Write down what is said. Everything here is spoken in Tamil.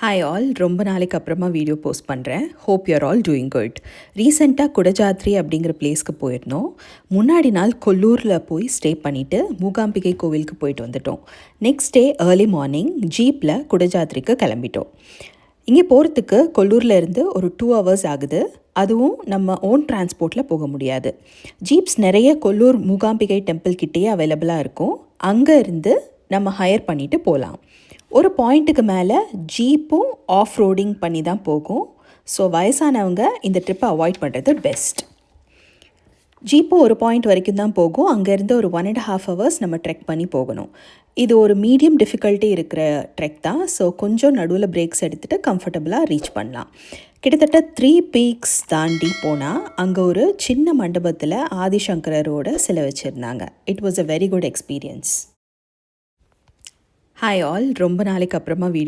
ஹாய் ஆல், ரொம்ப நாளைக்கு அப்புறமா வீடியோ போஸ்ட் பண்ணுறேன். Hope you're all doing good. ரீசெண்டாக குடஜாத்ரி அப்படிங்கிற பிளேஸ்க்கு போயிருந்தோம். முன்னாடி நாள் கொல்லூரில் போய் ஸ்டே பண்ணிவிட்டு மூகாம்பிகை கோவிலுக்கு போயிட்டு வந்துட்டோம். நெக்ஸ்ட் டே ஏர்லி மார்னிங் ஜீப்பில் குடஜாத்ரிக்கு கிளம்பிட்டோம். இங்கே போகிறதுக்கு கொல்லூரில் இருந்து ஒரு 2 hours ஆகுது. அதுவும் நம்ம ஓன் டிரான்ஸ்போர்ட்டில் போக முடியாது. ஜீப்ஸ் நிறைய கொல்லூர் மூகாம்பிகை டெம்பிள் கிட்டேயே அவைலபிளாக இருக்கும். அங்கே இருந்து நம்ம ஹையர் பண்ணிவிட்டு போகலாம். ஒரு பாயிண்ட்டுக்கு மேலே ஜீப்பும் ஆஃப் ரோடிங் பண்ணி தான் போகும். ஸோ வயசானவங்க இந்த ட்ரிப்பை அவாய்ட் பண்ணுறது பெஸ்ட். ஜீப்பும் ஒரு பாயிண்ட் வரைக்கும் தான் போகும். அங்கேருந்து ஒரு 1.5 hours நம்ம ட்ரெக் பண்ணி போகணும். இது ஒரு மீடியம் டிஃபிகல்ட்டி இருக்கிற ட்ரெக் தான். ஸோ கொஞ்சம் நடுவில் பிரேக்ஸ் எடுத்துகிட்டு கம்ஃபர்டபுளாக ரீச் பண்ணலாம். கிட்டத்தட்ட 3 peaks தாண்டி போனால் அங்கே ஒரு சின்ன மண்டபத்தில் ஆதிசங்கரோட சிலை வச்சுருந்தாங்க. It was a very good experience. Hi all, ரொம்ப நாளைக்கு அப்புறமா வீடியோ